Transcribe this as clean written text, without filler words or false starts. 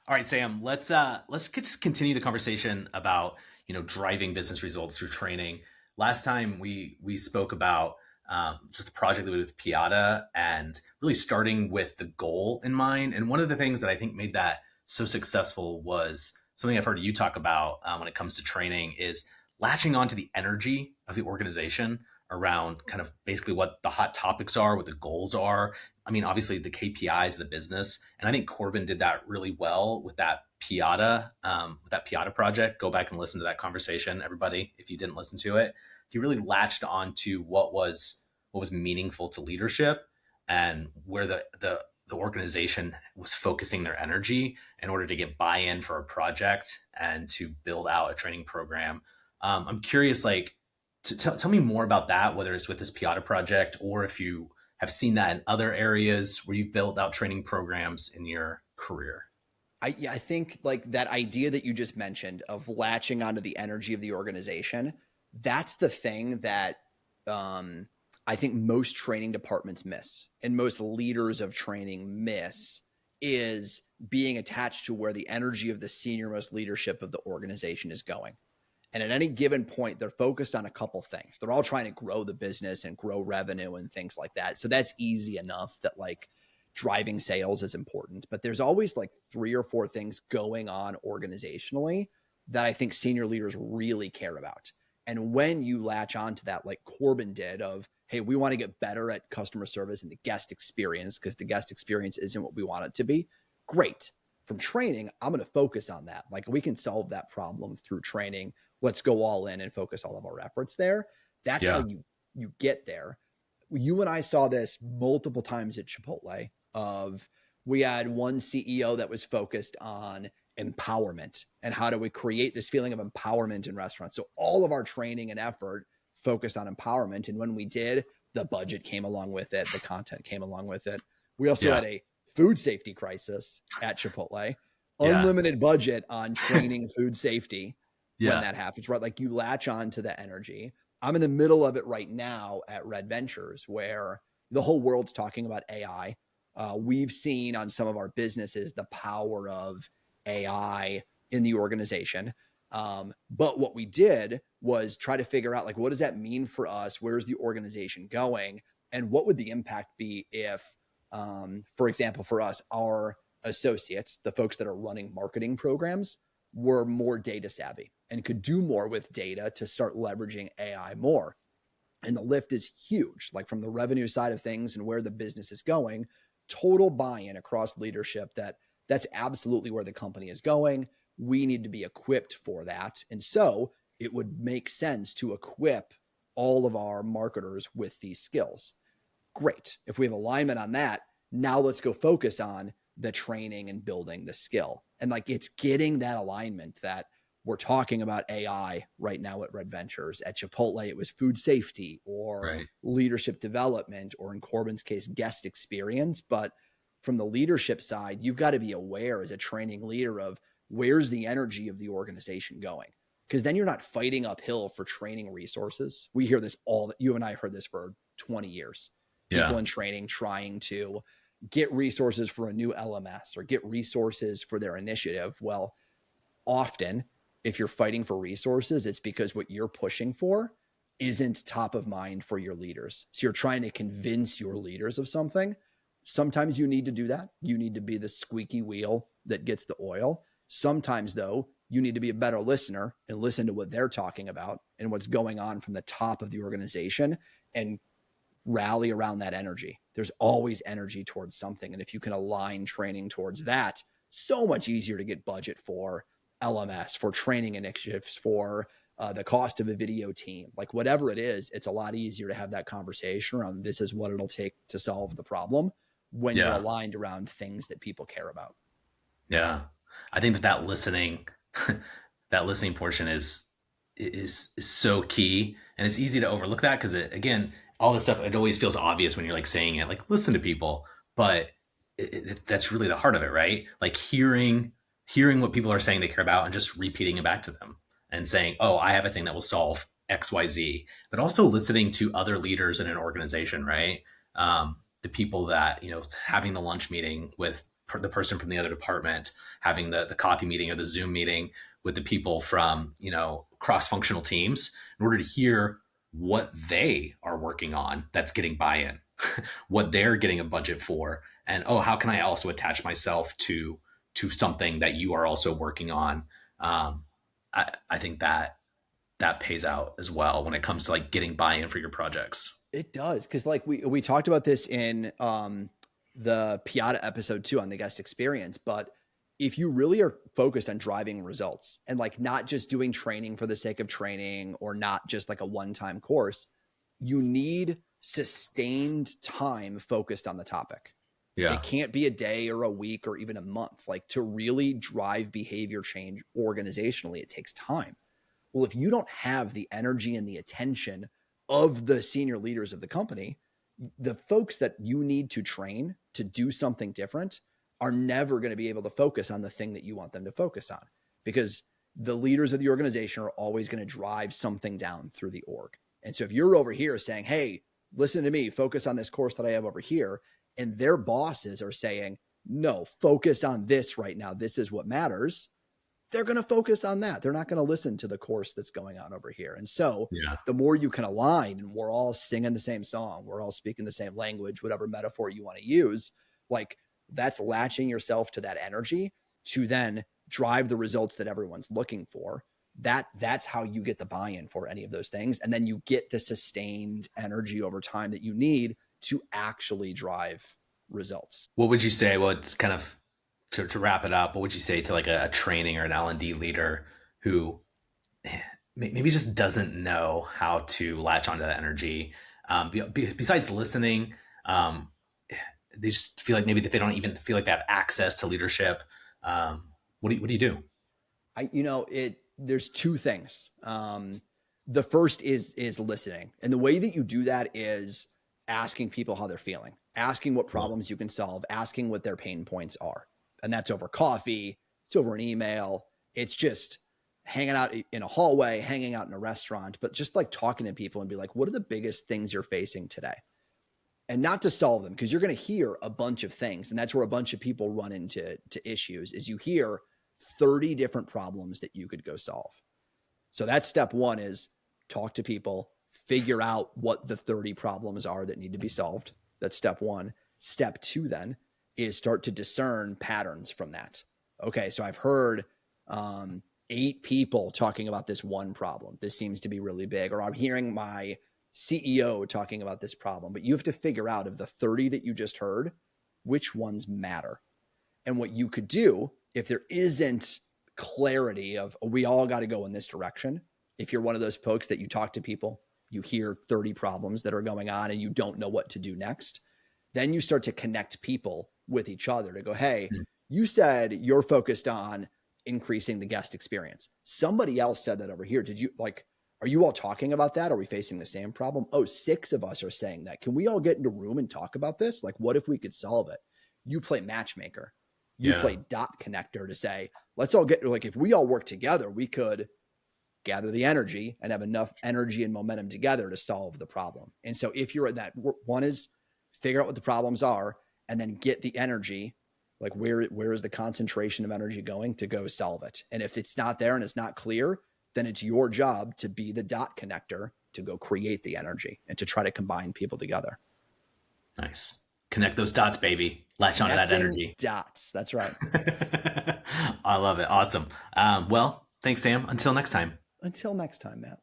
All right, Sam, let's just continue the conversation about, driving business results through training. Last time we spoke about just a project that we did with Piata and really starting with the goal in mind. And one of the things that I think made that so successful was something I've heard you talk about when it comes to training is latching onto the energy of the organization around kind of basically what the hot topics are, what the goals are. I mean, obviously the KPIs of the business, and I think Corbin did that really well with that Piata project. Go back and listen to that conversation, everybody, if you didn't listen to it. He really latched onto what was meaningful to leadership and where the organization was focusing their energy in order to get buy-in for a project and to build out a training program. I'm curious, like, tell me more about that, whether it's with this Piata project or if you have seen that in other areas where you've built out training programs in your career. I think like that idea that you just mentioned of latching onto the energy of the organization, that's the thing that I think most training departments miss and most leaders of training miss is being attached to where the energy of the senior most leadership of the organization is going. And at any given point, they're focused on a couple things. They're all trying to grow the business and grow revenue and things like that. So that's easy enough that like driving sales is important. But there's always like 3 or 4 things going on organizationally that I think senior leaders really care about. And when you latch onto that, like Corbin did, of, hey, we want to get better at customer service and the guest experience because the guest experience isn't what we want it to be. Great. From training, I'm going to focus on that. Like we can solve that problem through training. Let's go all in and focus all of our efforts there. That's how Yeah. you get there. You and I saw this multiple times at Chipotle of we had one CEO that was focused on empowerment and how do we create this feeling of empowerment in restaurants. So all of our training and effort focused on empowerment. And when we did, the budget came along with it. The content came along with it. We also Yeah. had a food safety crisis at Chipotle, Yeah. unlimited budget on training food safety when Yeah. that happens, right? Like you latch on to the energy. I'm in the middle of it right now at RedVentures where the whole world's talking about AI. We've seen on some of our businesses the power of AI in the organization. But what we did was try to figure out like, what does that mean for us? Where's the organization going? And what would the impact be if, for example, for us, our associates, the folks that are running marketing programs, were more data savvy and could do more with data to start leveraging AI more. And the lift is huge, like from the revenue side of things and where the business is going, total buy-in across leadership that that's absolutely where the company is going. We need to be equipped for that. And so it would make sense to equip all of our marketers with these skills. Great. If we have alignment on that, now let's go focus on the training and building the skill. And like it's getting that alignment that we're talking about AI right now at RedVentures. At Chipotle, it was food safety or Right. leadership development, or in Corbin's case, guest experience. But from the leadership side, you've got to be aware as a training leader of where's the energy of the organization going? Because then you're not fighting uphill for training resources. We hear this you and I heard this for 20 years. People Yeah. in training trying to get resources for a new LMS or get resources for their initiative. Well, often if you're fighting for resources, it's because what you're pushing for isn't top of mind for your leaders. So you're trying to convince your leaders of something. Sometimes you need to do that. You need to be the squeaky wheel that gets the oil. Sometimes, though, you need to be a better listener and listen to what they're talking about and what's going on from the top of the organization and rally around that energy. There's always energy towards something. And if you can align training towards that, so much easier to get budget for LMS, for training initiatives, for the cost of a video team, like whatever it is, it's a lot easier to have that conversation around this is what it'll take to solve the problem when you're Yeah. aligned around things that people care about. Yeah. I think that listening, that listening portion is so key, and it's easy to overlook that because again, all this stuff, it always feels obvious when you're like saying it, like listen to people, but that's really the heart of it, right? Like hearing what people are saying they care about and just repeating it back to them and saying, oh, I have a thing that will solve XYZ, but also listening to other leaders in an organization, right? The people that, having the lunch meeting with the person from the other department having the coffee meeting or the Zoom meeting with the people from, cross-functional teams in order to hear what they are working on that's getting buy-in, what they're getting a budget for, and how can I also attach myself to something that you are also working on. I think that pays out as well when it comes to like getting buy-in for your projects. It does, because like we talked about this in the Piata episode too on the guest experience. But if you really are focused on driving results and like not just doing training for the sake of training or not just like a one-time course, you need sustained time focused on the topic. Yeah. It can't be a day or a week or even a month. Like to really drive behavior change organizationally, it takes time. Well, if you don't have the energy and the attention of the senior leaders of the company, the folks that you need to train to do something different are never going to be able to focus on the thing that you want them to focus on, because the leaders of the organization are always going to drive something down through the org. And so if you're over here saying, hey, listen to me, focus on this course that I have over here, and their bosses are saying, no, focus on this right now, this is what matters, they're going to focus on that. They're not going to listen to the course that's going on over here. And so the more you can align and we're all singing the same song, we're all speaking the same language, whatever metaphor you want to use, like that's latching yourself to that energy to then drive the results that everyone's looking for. That's how you get the buy-in for any of those things. And then you get the sustained energy over time that you need to actually drive results. What would you say? Well, it's kind of to wrap it up. What would you say to like a training or an L&D leader who maybe just doesn't know how to latch onto that energy? Besides listening, they just feel like maybe they don't even feel like they have access to leadership. What do you do? There's two things. The first is listening. And the way that you do that is asking people how they're feeling, asking what problems you can solve, asking what their pain points are. And that's over coffee, it's over an email, it's just hanging out in a hallway, hanging out in a restaurant, but just like talking to people and be like, what are the biggest things you're facing today? And not to solve them, because you're going to hear a bunch of things. And that's where a bunch of people run into issues, is you hear 30 different problems that you could go solve. So that's step one, is talk to people, figure out what the 30 problems are that need to be solved. That's step one. Step two then is start to discern patterns from that. Okay, so I've heard 8 people talking about this one problem. This seems to be really big. Or I'm hearing my CEO talking about this problem. But you have to figure out, of the 30 that you just heard, which ones matter. And what you could do, if there isn't clarity of we all got to go in this direction, if you're one of those folks that you talk to people, you hear 30 problems that are going on and you don't know what to do next, then you start to connect people with each other to go, hey, you said you're focused on increasing the guest experience. Somebody else said that over here. Are you all talking about that? Are we facing the same problem? Oh, 6 of us are saying that. Can we all get into a room and talk about this? Like, what if we could solve it? You play matchmaker. You play dot connector to say, let's all get, like, if we all work together, we could gather the energy and have enough energy and momentum together to solve the problem. And so if you're at that, one is figure out what the problems are and then get the energy, like where is the concentration of energy going to go solve it. And if it's not there and it's not clear, then it's your job to be the dot connector to go create the energy and to try to combine people together. Nice. Connect those dots, baby. Latch onto that energy. Dots. That's right. I love it. Awesome. Well, thanks, Sam. Until next time. Until next time, Matt.